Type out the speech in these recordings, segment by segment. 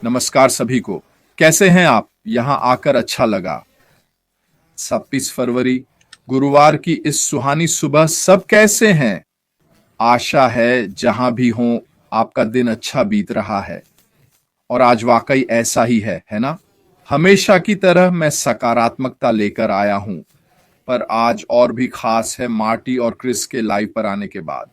नमस्कार सभी को। कैसे हैं आप? यहाँ आकर अच्छा लगा। 26 फरवरी गुरुवार की इस सुहानी सुबह सब कैसे हैं? आशा है जहां भी हों आपका दिन अच्छा बीत रहा है। और आज वाकई ऐसा ही है ना? हमेशा की तरह मैं सकारात्मकता लेकर आया हूं, पर आज और भी खास है मार्टी और क्रिस के लाइव पर आने के बाद।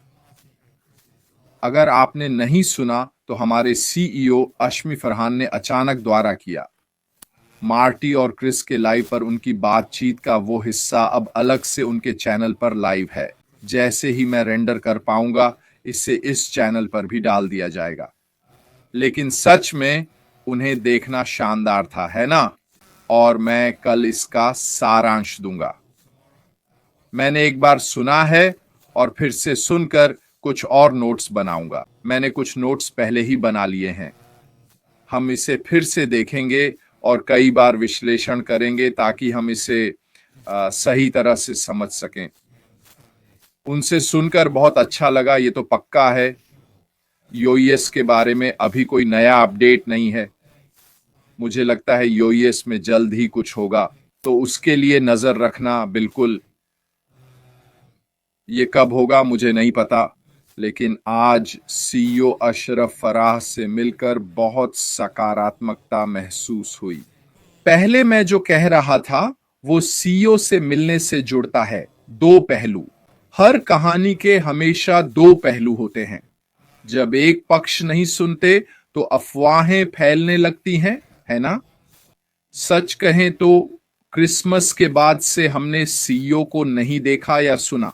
अगर आपने नहीं सुना तो हमारे सीईओ अश्मी फरहान ने अचानक द्वारा किया। मार्टी और क्रिस के लाइव पर उनकी बातचीत का वो हिस्सा अब अलग से उनके चैनल पर लाइव है। जैसे ही मैं रेंडर कर पाऊंगा इसे इस चैनल पर भी डाल दिया जाएगा। लेकिन सच में उन्हें देखना शानदार था, है ना? और मैं कल इसका सारांश दूंगा। मैंने एक बार सुना है और फिर से सुनकर कुछ और नोट्स बनाऊंगा। मैंने कुछ नोट्स पहले ही बना लिए हैं। हम इसे फिर से देखेंगे और कई बार विश्लेषण करेंगे ताकि हम इसे सही तरह से समझ सकें। उनसे सुनकर बहुत अच्छा लगा, ये तो पक्का है। यूएस के बारे में अभी कोई नया अपडेट नहीं है। मुझे लगता है यूएस में जल्द ही कुछ होगा, तो उसके लिए नजर रखना बिल्कुल। ये कब होगा मुझे नहीं पता, लेकिन आज सीईओ अशरफ फराह से मिलकर बहुत सकारात्मकता महसूस हुई। पहले मैं जो कह रहा था वो सीईओ से मिलने से जुड़ता है। दो पहलू। हर कहानी के हमेशा दो पहलू होते हैं। जब एक पक्ष नहीं सुनते तो अफवाहें फैलने लगती हैं, है ना? सच कहें तो क्रिसमस के बाद से हमने सीईओ को नहीं देखा या सुना।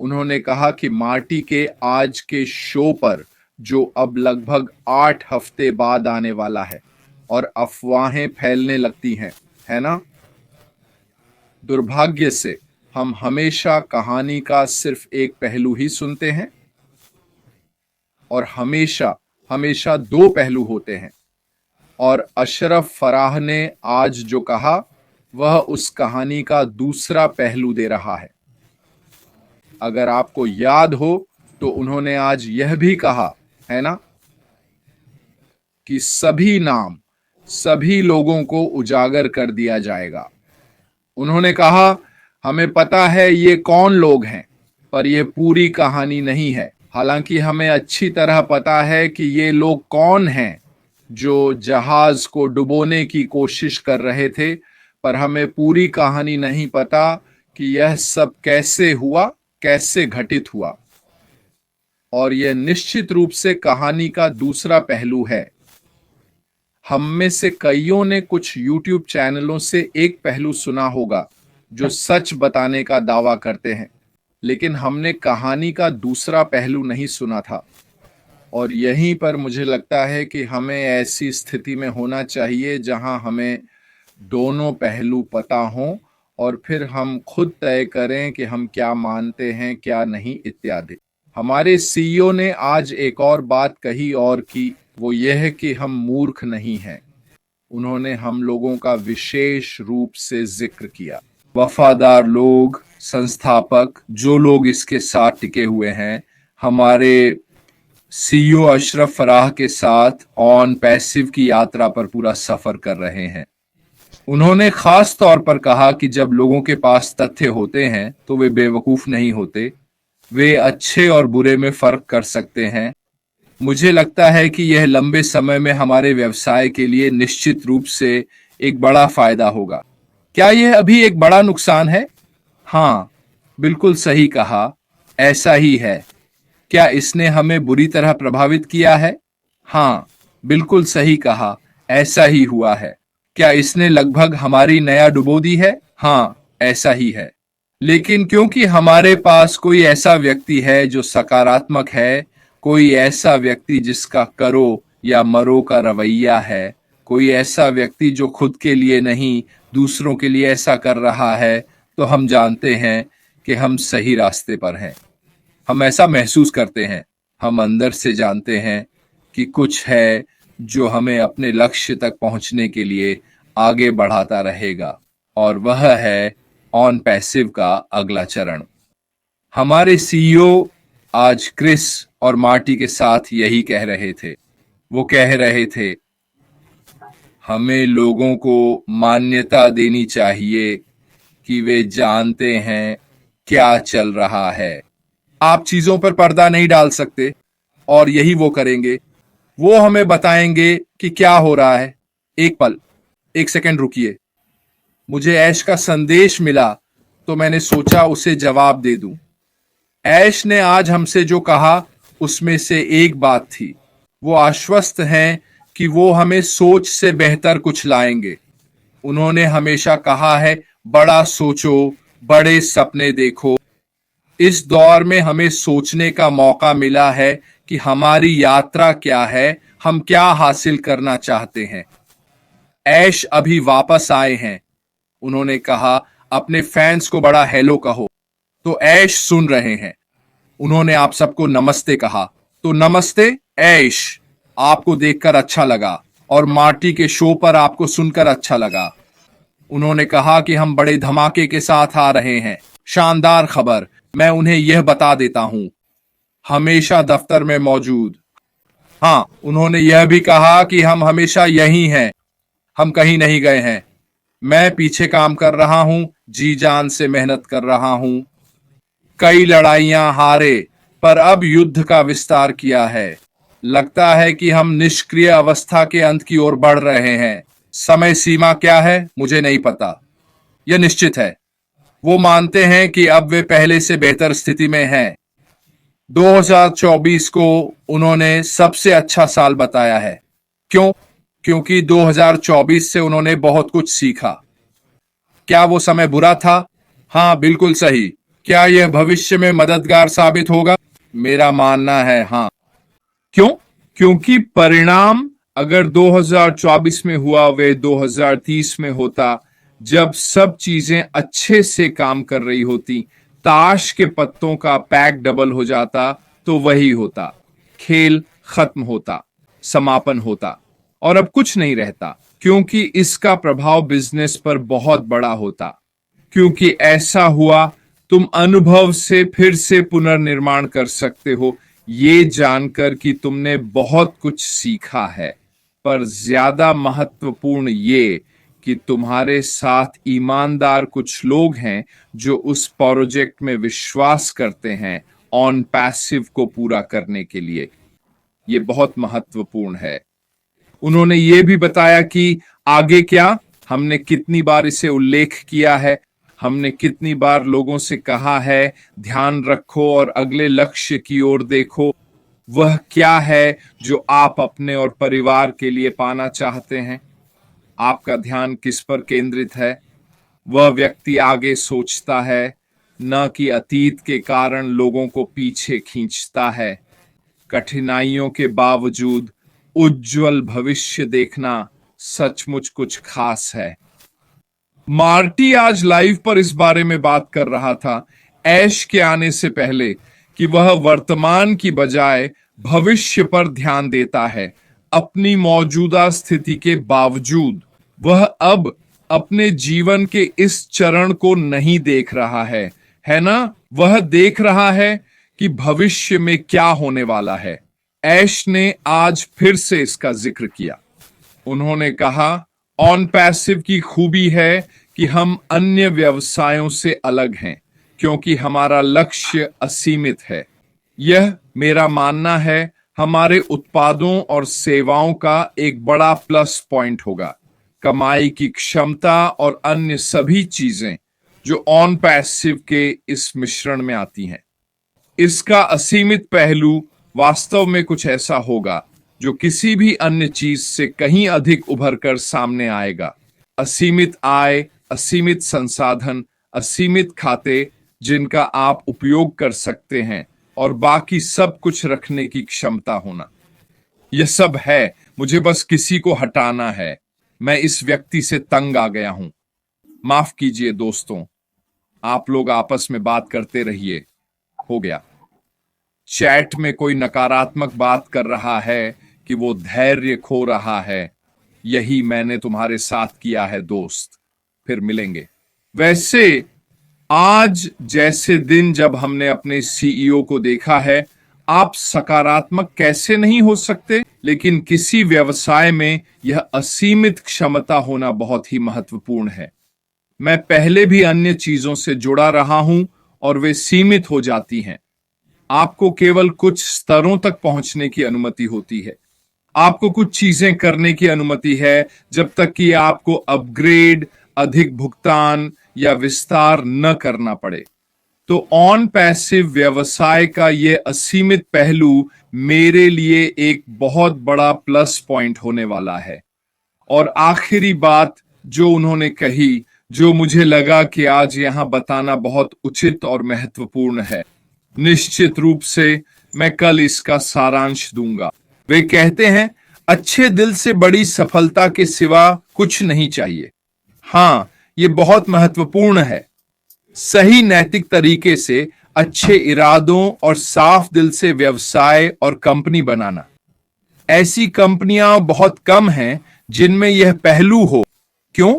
उन्होंने कहा कि मार्टी के आज के शो पर, जो अब लगभग 8 हफ्ते बाद आने वाला है, और अफवाहें फैलने लगती हैं, है ना? दुर्भाग्य से हम हमेशा कहानी का सिर्फ एक पहलू ही सुनते हैं, और हमेशा हमेशा दो पहलू होते हैं। और अशरफ फराह ने आज जो कहा वह उस कहानी का दूसरा पहलू दे रहा है। अगर आपको याद हो तो उन्होंने आज यह भी कहा, है ना, कि सभी नाम सभी लोगों को उजागर कर दिया जाएगा। उन्होंने कहा, हमें पता है ये कौन लोग हैं, पर यह पूरी कहानी नहीं है। हालांकि हमें अच्छी तरह पता है कि ये लोग कौन हैं जो जहाज को डुबोने की कोशिश कर रहे थे, पर हमें पूरी कहानी नहीं पता कि यह सब कैसे हुआ, कैसे घटित हुआ। और यह निश्चित रूप से कहानी का दूसरा पहलू है। हम में से कईयों ने कुछ YouTube चैनलों से एक पहलू सुना होगा जो सच बताने का दावा करते हैं, लेकिन हमने कहानी का दूसरा पहलू नहीं सुना था। और यहीं पर मुझे लगता है कि हमें ऐसी स्थिति में होना चाहिए जहां हमें दोनों पहलू पता हों, और फिर हम खुद तय करें कि हम क्या मानते हैं क्या नहीं इत्यादि। हमारे सीईओ ने आज एक और बात कही और की, वो यह है कि हम मूर्ख नहीं हैं। उन्होंने हम लोगों का विशेष रूप से जिक्र किया। वफादार लोग, संस्थापक, जो लोग इसके साथ टिके हुए हैं, हमारे सीईओ अशरफ फराह के साथ ऑन पैसिव की यात्रा पर पूरा सफर कर रहे हैं। उन्होंने खास तौर पर कहा कि जब लोगों के पास तथ्य होते हैं तो वे बेवकूफ नहीं होते, वे अच्छे और बुरे में फर्क कर सकते हैं। मुझे लगता है कि यह लंबे समय में हमारे व्यवसाय के लिए निश्चित रूप से एक बड़ा फायदा होगा। क्या यह अभी एक बड़ा नुकसान है? हाँ, बिल्कुल सही कहा, ऐसा ही है। क्या इसने हमें बुरी तरह प्रभावित किया है? हाँ, बिल्कुल सही कहा, ऐसा ही हुआ है। क्या इसने लगभग हमारी नया डुबो दी है? हाँ, ऐसा ही है। लेकिन क्योंकि हमारे पास कोई ऐसा व्यक्ति है जो सकारात्मक है, कोई ऐसा व्यक्ति जिसका करो या मरो का रवैया है, कोई ऐसा व्यक्ति जो खुद के लिए नहीं दूसरों के लिए ऐसा कर रहा है, तो हम जानते हैं कि हम सही रास्ते पर हैं। हम ऐसा महसूस करते हैं। हम अंदर से जानते हैं कि कुछ है जो हमें अपने लक्ष्य तक पहुंचने के लिए आगे बढ़ाता रहेगा, और वह है ऑन पैसिव का अगला चरण। हमारे सीईओ आज क्रिस और मार्टी के साथ यही कह रहे थे। वो कह रहे थे, हमें लोगों को मान्यता देनी चाहिए कि वे जानते हैं क्या चल रहा है। आप चीजों पर पर्दा नहीं डाल सकते, और यही वो करेंगे। वो हमें बताएंगे कि क्या हो रहा है। एक पल, एक सेकंड रुकिए। मुझे ऐश का संदेश मिला तो मैंने सोचा उसे जवाब दे दूं। ऐश ने आज हमसे जो कहा उसमें से एक बात थी। वो आश्वस्त हैं कि वो हमें सोच से बेहतर कुछ लाएंगे। उन्होंने हमेशा कहा है, बड़ा सोचो, बड़े सपने देखो। इस दौर में हमें सोचने का मौका मिला है कि हमारी यात्रा क्या है, हम क्या हासिल करना चाहते हैं। ऐश अभी वापस आए हैं। उन्होंने कहा, अपने फैंस को बड़ा हेलो कहो। तो ऐश सुन रहे हैं। उन्होंने आप सबको नमस्ते कहा। तो नमस्ते ऐश, आपको देखकर अच्छा लगा और मार्टी के शो पर आपको सुनकर अच्छा लगा। उन्होंने कहा कि हम बड़े धमाके के साथ आ रहे हैं। शानदार खबर, मैं उन्हें यह बता देता हूं। हमेशा दफ्तर में मौजूद। हाँ, उन्होंने यह भी कहा कि हम हमेशा यहीं हैं, हम कहीं नहीं गए हैं। मैं पीछे काम कर रहा हूं, जी जान से मेहनत कर रहा हूं। कई लड़ाइयां हारे, पर अब युद्ध का विस्तार किया है। लगता है कि हम निष्क्रिय अवस्था के अंत की ओर बढ़ रहे हैं। समय सीमा क्या है मुझे नहीं पता। यह निश्चित है, वो मानते हैं कि अब वे पहले से बेहतर स्थिति में हैं। 2024 को उन्होंने सबसे अच्छा साल बताया है। क्यों? क्योंकि 2024 से उन्होंने बहुत कुछ सीखा। क्या वो समय बुरा था? हाँ, बिल्कुल सही। क्या यह भविष्य में मददगार साबित होगा? मेरा मानना है हाँ। क्यों? क्योंकि परिणाम अगर 2024 में हुआ वे 2030 में होता, जब सब चीजें अच्छे से काम कर रही होती। ताश के पत्तों का पैक डबल हो जाता तो वही होता। खेल खत्म होता, समापन होता, और अब कुछ नहीं रहता, क्योंकि इसका प्रभाव बिजनेस पर बहुत बड़ा होता। क्योंकि ऐसा हुआ, तुम अनुभव से फिर से पुनर्निर्माण कर सकते हो, ये जानकर कि तुमने बहुत कुछ सीखा है। पर ज्यादा महत्वपूर्ण ये कि तुम्हारे साथ ईमानदार कुछ लोग हैं जो उस प्रोजेक्ट में विश्वास करते हैं ऑन पैसिव को पूरा करने के लिए। ये बहुत महत्वपूर्ण है। उन्होंने ये भी बताया कि आगे क्या। हमने कितनी बार इसे उल्लेख किया है, हमने कितनी बार लोगों से कहा है, ध्यान रखो और अगले लक्ष्य की ओर देखो। वह क्या है जो आप अपने और परिवार के लिए पाना चाहते हैं? आपका ध्यान किस पर केंद्रित है? वह व्यक्ति आगे सोचता है, न कि अतीत के कारण लोगों को पीछे खींचता है। कठिनाइयों के बावजूद उज्जवल भविष्य देखना सचमुच कुछ खास है। मार्टी आज लाइव पर इस बारे में बात कर रहा था, ऐश के आने से पहले, कि वह वर्तमान की बजाय भविष्य पर ध्यान देता है। अपनी मौजूदा स्थिति के बावजूद वह अब अपने जीवन के इस चरण को नहीं देख रहा है ना? वह देख रहा है कि भविष्य में क्या होने वाला है। ऐश ने आज फिर से इसका जिक्र किया। उन्होंने कहा, ऑन पैसिव की खूबी है कि हम अन्य व्यवसायों से अलग हैं, क्योंकि हमारा लक्ष्य असीमित है। यह मेरा मानना है हमारे उत्पादों और सेवाओं का एक बड़ा प्लस पॉइंट होगा। कमाई की क्षमता और अन्य सभी चीजें जो ऑन पैसिव के इस मिश्रण में आती हैं। इसका असीमित पहलू वास्तव में कुछ ऐसा होगा जो किसी भी अन्य चीज से कहीं अधिक उभर कर सामने आएगा। असीमित आय, असीमित संसाधन, असीमित खाते जिनका आप उपयोग कर सकते हैं, और बाकी सब कुछ रखने की क्षमता होना। यह सब है, मुझे बस किसी को हटाना है। मैं इस व्यक्ति से तंग आ गया हूं। माफ कीजिए दोस्तों, आप लोग आपस में बात करते रहिए। हो गया। चैट में कोई नकारात्मक बात कर रहा है कि वो धैर्य खो रहा है। यही मैंने तुम्हारे साथ किया है दोस्त। फिर मिलेंगे। वैसे आज जैसे दिन जब हमने अपने सीईओ को देखा है, आप सकारात्मक कैसे नहीं हो सकते? लेकिन किसी व्यवसाय में यह असीमित क्षमता होना बहुत ही महत्वपूर्ण है। मैं पहले भी अन्य चीजों से जुड़ा रहा हूं और वे सीमित हो जाती हैं। आपको केवल कुछ स्तरों तक पहुंचने की अनुमति होती है। आपको कुछ चीजें करने की अनुमति है जब तक कि आपको अपग्रेड, अधिक भुगतान या विस्तार न करना पड़े। तो ऑन पैसिव व्यवसाय का ये असीमित पहलू मेरे लिए एक बहुत बड़ा प्लस पॉइंट होने वाला है। और आखिरी बात जो उन्होंने कही, जो मुझे लगा कि आज यहां बताना बहुत उचित और महत्वपूर्ण है, निश्चित रूप से मैं कल इसका सारांश दूंगा। वे कहते हैं, अच्छे दिल से बड़ी सफलता के सिवा कुछ नहीं चाहिए। हां, ये बहुत महत्वपूर्ण है। सही नैतिक तरीके से, अच्छे इरादों और साफ दिल से व्यवसाय और कंपनी बनाना। ऐसी कंपनियां बहुत कम हैं जिनमें यह पहलू हो। क्यों?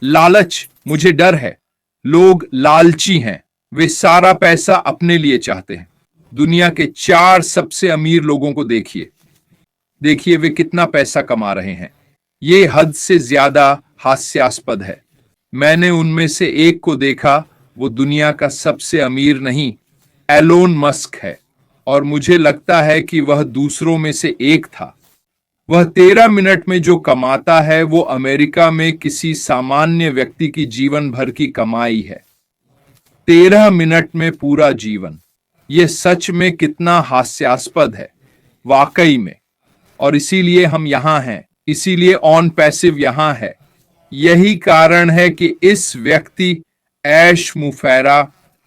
लालच, मुझे डर है। लोग लालची हैं। वे सारा पैसा अपने लिए चाहते हैं। दुनिया के 4 सबसे अमीर लोगों को देखिए। देखिए वे कितना पैसा कमा रहे हैं। ये हद से ज्यादा हास्यास्पद है। मैंने उनमें से एक को देखा, वो दुनिया का सबसे अमीर नहीं, एलोन मस्क है, और मुझे लगता है कि वह दूसरों में से एक था। वह 13 मिनट में जो कमाता है वो अमेरिका में किसी सामान्य व्यक्ति की जीवन भर की कमाई है। 13 मिनट में पूरा जीवन। यह सच में कितना हास्यास्पद है, वाकई में। और इसीलिए हम यहां हैं, इसीलिए ऑन पैसिव यहां है। यही कारण है कि इस व्यक्ति ऐश मुफैरा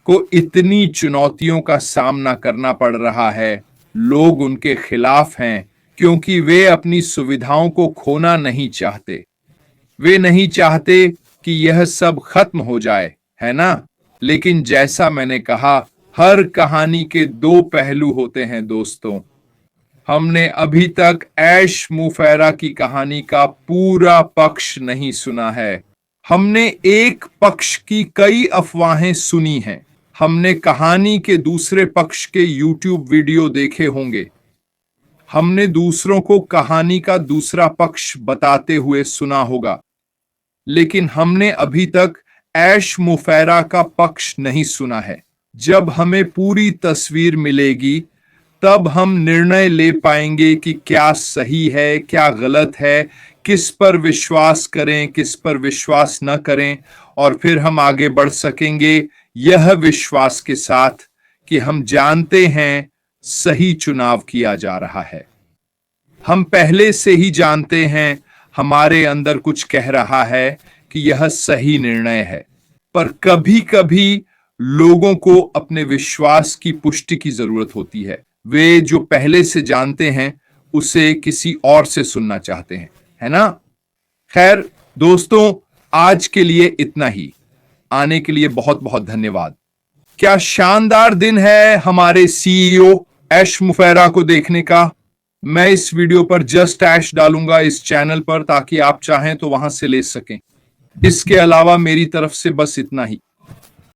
को इतनी चुनौतियों का सामना करना पड़ रहा है। लोग उनके खिलाफ हैं क्योंकि वे अपनी सुविधाओं को खोना नहीं चाहते। वे नहीं चाहते कि यह सब खत्म हो जाए, है ना? लेकिन जैसा मैंने कहा, हर कहानी के 2 पहलू होते हैं दोस्तों। हमने अभी तक ऐश मुफैरा की कहानी का पूरा पक्ष नहीं सुना है। हमने एक पक्ष की कई अफवाहें सुनी हैं। हमने कहानी के दूसरे पक्ष के YouTube वीडियो देखे होंगे। हमने दूसरों को कहानी का दूसरा पक्ष बताते हुए सुना होगा। लेकिन हमने अभी तक ऐश मुफैरा का पक्ष नहीं सुना है। जब हमें पूरी तस्वीर मिलेगी, तब हम निर्णय ले पाएंगे कि क्या सही है, क्या गलत है, किस पर विश्वास करें, किस पर विश्वास न करें, और फिर हम आगे बढ़ सकेंगे यह विश्वास के साथ कि हम जानते हैं सही चुनाव किया जा रहा है। हम पहले से ही जानते हैं, हमारे अंदर कुछ कह रहा है कि यह सही निर्णय है। पर कभी-कभी लोगों को अपने विश्वास की पुष्टि की जरूरत होती है। वे जो पहले से जानते हैं उसे किसी और से सुनना चाहते हैं, है ना? खैर दोस्तों, आज के लिए इतना ही। आने के लिए बहुत बहुत धन्यवाद। क्या शानदार दिन है हमारे सीईओ ऐश मुफैरा को देखने का। मैं इस वीडियो पर जस्ट ऐश डालूंगा इस चैनल पर, ताकि आप चाहें तो वहां से ले सकें। इसके अलावा मेरी तरफ से बस इतना ही।